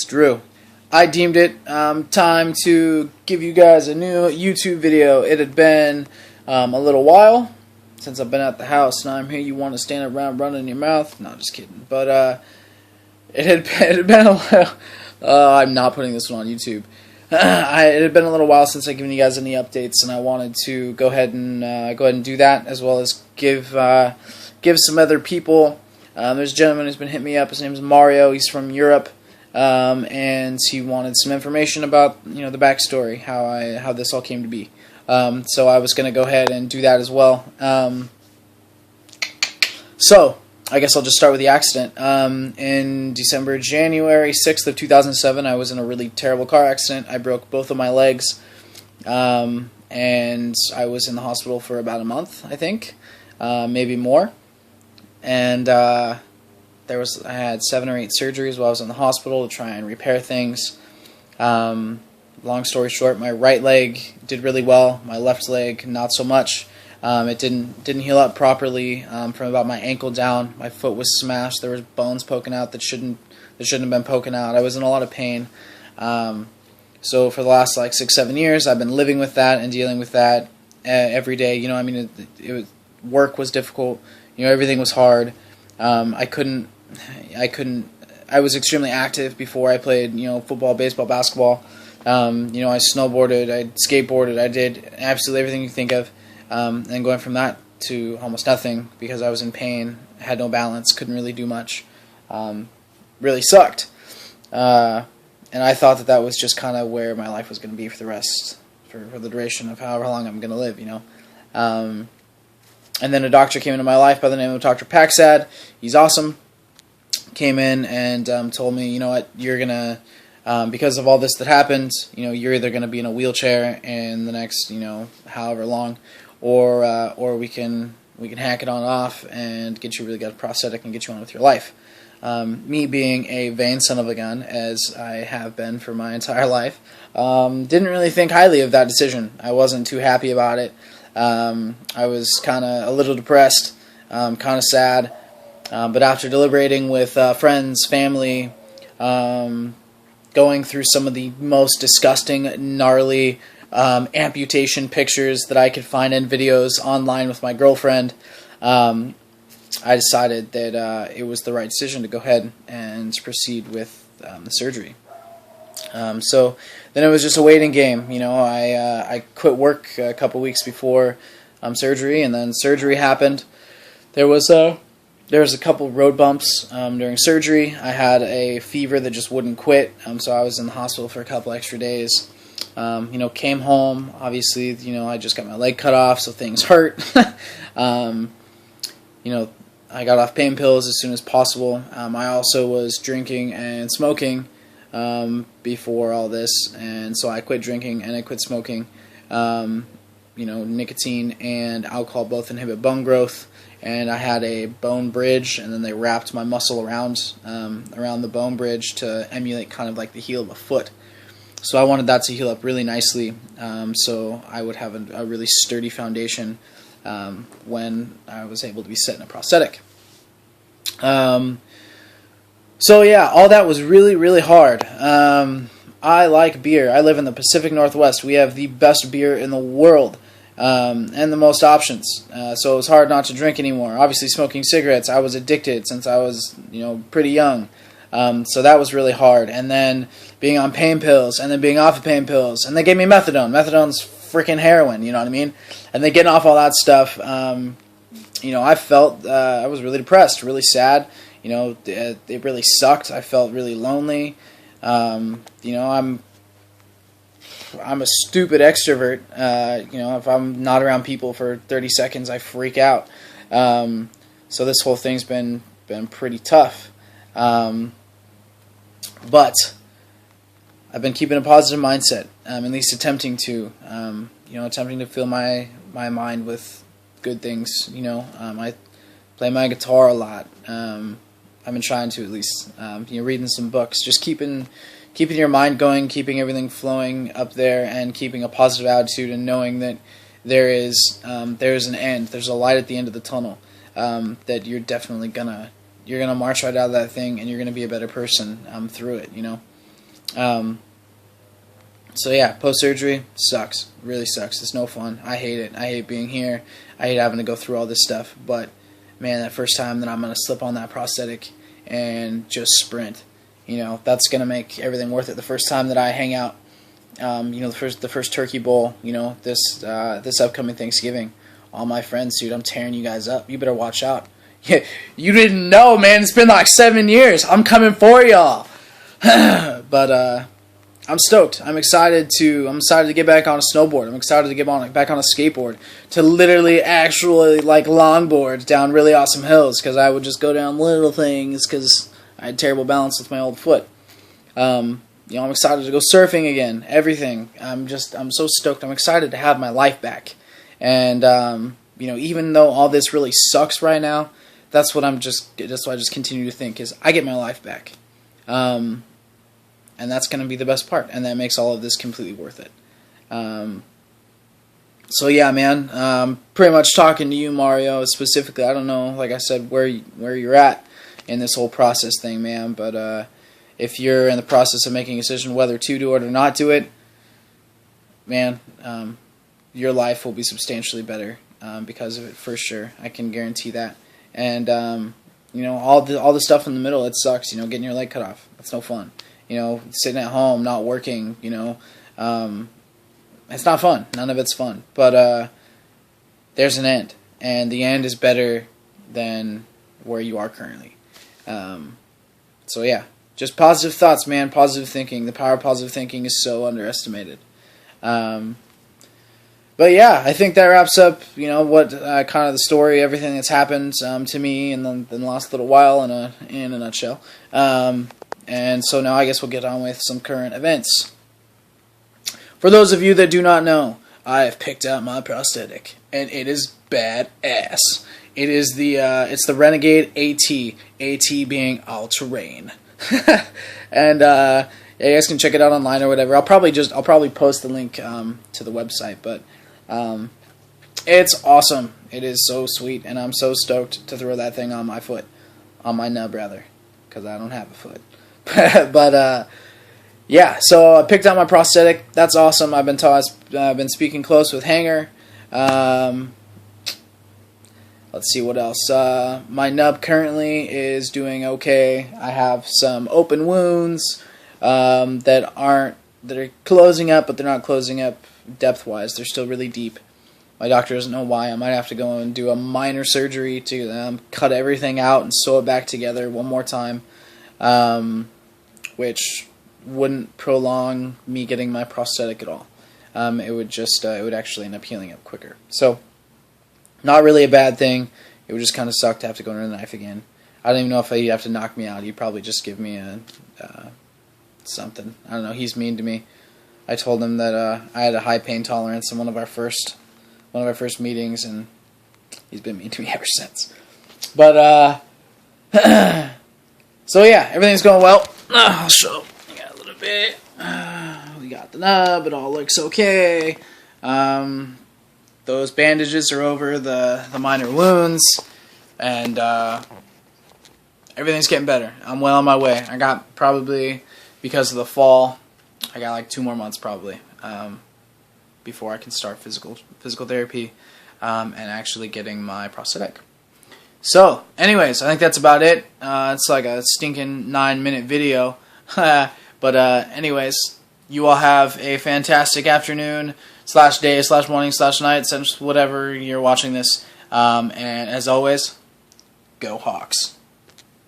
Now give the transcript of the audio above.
It's Drew. I deemed it time to give you guys a new YouTube video. It had been a little while since I've been at the house, and I'm here. You want to stand around running your mouth? No, just kidding. But it had been a while. I'm not putting this one on YouTube. It had been a little while since I've given you guys any updates, and I wanted to go ahead and do that, as well as give some other people. There's a gentleman who's been hitting me up. His name's Mario. He's from Europe, and he wanted some information about the backstory, how this all came to be. So I was going to go ahead and do that as well. So I guess I'll just start with the accident. In January 6th of 2007, I was in a really terrible car accident. I broke both of my legs, and I was in the hospital for about a month, I think, maybe more. And I had 7 or 8 surgeries while I was in the hospital to try and repair things. Long story short, my right leg did really well. My left leg, not so much. It didn't heal up properly from about my ankle down. My foot was smashed. There was bones poking out that shouldn't have been poking out. I was in a lot of pain. So for the last 6-7 years, I've been living with that and dealing with that every day. Work was difficult. Everything was hard. I was extremely active before I played, football, baseball, basketball. I snowboarded, I skateboarded, I did absolutely everything you think of. And going from that to almost nothing because I was in pain, had no balance, couldn't really do much. Really sucked. And I thought that was just kind of where my life was going to be for the duration of however long I'm going to live, And then a doctor came into my life by the name of Dr. Paxad. He's awesome. Came in and told me, you're going to, because of all this that happened, you're either going to be in a wheelchair in the next, however long, or we can hack it on off and get you really good prosthetic and get you on with your life. Me being a vain son of a gun, as I have been for my entire life, didn't really think highly of that decision. I wasn't too happy about it. I was kind of a little depressed, kind of sad, but after deliberating with friends, family, going through some of the most disgusting, gnarly amputation pictures that I could find in videos online with my girlfriend, I decided that it was the right decision to go ahead and proceed with the surgery. So then it was just a waiting game. I quit work a couple weeks before surgery, and then surgery happened. There was a couple road bumps during surgery. I had a fever that just wouldn't quit, so I was in the hospital for a couple extra days. Came home. Obviously, I just got my leg cut off, so things hurt. I got off pain pills as soon as possible. I also was drinking and smoking before all this, and so I quit drinking and I quit smoking. Nicotine and alcohol both inhibit bone growth, and I had a bone bridge, and then they wrapped my muscle around the bone bridge to emulate kind of like the heel of a foot. So I wanted that to heal up really nicely, so I would have a really sturdy foundation when I was able to be set in a prosthetic. So yeah, all that was really, really hard. I like beer. I live in the Pacific Northwest. We have the best beer in the world, and the most options. So it was hard not to drink anymore. Obviously, smoking cigarettes, I was addicted since I was, pretty young. So that was really hard. And then being on pain pills, and then being off of pain pills, and they gave me methadone. Methadone's freaking heroin, you know what I mean? And then getting off all that stuff, I felt I was really depressed, really sad. It really sucked. I felt really lonely. I'm a stupid extrovert. If I'm not around people for 30 seconds, I freak out. So this whole thing's been pretty tough. But I've been keeping a positive mindset, at least attempting to, attempting to fill my mind with good things. I play my guitar a lot. I've been trying to, at least, reading some books, just keeping your mind going, keeping everything flowing up there, and keeping a positive attitude, and knowing that there is an end. There's a light at the end of the tunnel. That you're definitely gonna march right out of that thing, and you're gonna be a better person through it. So yeah, post-surgery sucks. Really sucks. It's no fun. I hate it. I hate being here. I hate having to go through all this stuff. But, man, that first time that I'm going to slip on that prosthetic and just sprint, that's going to make everything worth it. The first time that I hang out, the first turkey bowl, this upcoming Thanksgiving, all my friends, dude, I'm tearing you guys up. You better watch out. Yeah, you didn't know, man. It's been like 7 years. I'm coming for y'all. But, I'm stoked. I'm excited to get back on a snowboard. I'm excited to get back on a skateboard. To literally actually longboard down really awesome hills, because I would just go down little things because I had terrible balance with my old foot. I'm excited to go surfing again. Everything. I'm so stoked. I'm excited to have my life back. And even though all this really sucks right now, that's what I just continue to think is I get my life back. And that's going to be the best part, and that makes all of this completely worth it. So yeah, man, pretty much talking to you, Mario, specifically. I don't know, like I said, where you're at in this whole process thing, man. But if you're in the process of making a decision whether to do it or not do it, man, your life will be substantially better because of it, for sure. I can guarantee that. And all the stuff in the middle, it sucks. Getting your leg cut off, that's no fun. Sitting at home, not working, it's not fun. None of it's fun. But there's an end. And the end is better than where you are currently. So, yeah. Just positive thoughts, man. Positive thinking. The power of positive thinking is so underestimated. But, yeah, I think that wraps up, what kind of the story, everything that's happened to me in the last little while in a nutshell. And so now I guess we'll get on with some current events. For those of you that do not know, I have picked out my prosthetic, and it is badass. It is it's the Renegade AT. AT being all-terrain. And yeah, you guys can check it out online or whatever. I'll probably post the link to the website, but it's awesome. It is so sweet, and I'm so stoked to throw that thing on my foot, on my nub rather, because I don't have a foot. But yeah, so I picked out my prosthetic. That's awesome. I've been speaking close with Hanger. Let's see what else. My nub currently is doing okay. I have some open wounds that are closing up, but they're not closing up depth-wise. They're still really deep. My doctor doesn't know why. I might have to go and do a minor surgery to cut everything out and sew it back together one more time. Which wouldn't prolong me getting my prosthetic at all. It would actually end up healing up quicker. So, not really a bad thing. It would just kind of suck to have to go under the knife again. I don't even know if he'd have to knock me out. He'd probably just give me something. I don't know. He's mean to me. I told him that I had a high pain tolerance in one of our first meetings, and he's been mean to me ever since. But so yeah, everything's going well. I'll show you got a little bit. We got the nub. It all looks okay. Those bandages are over the minor wounds, and everything's getting better. I'm well on my way. I got probably, because of the fall, I got like 2 more months probably before I can start physical therapy and actually getting my prosthetic. So, anyways, I think that's about it. It's like a stinking 9-minute video. But anyways, you all have a fantastic afternoon, /day, /morning, /night, since whatever you're watching this. And as always, go Hawks.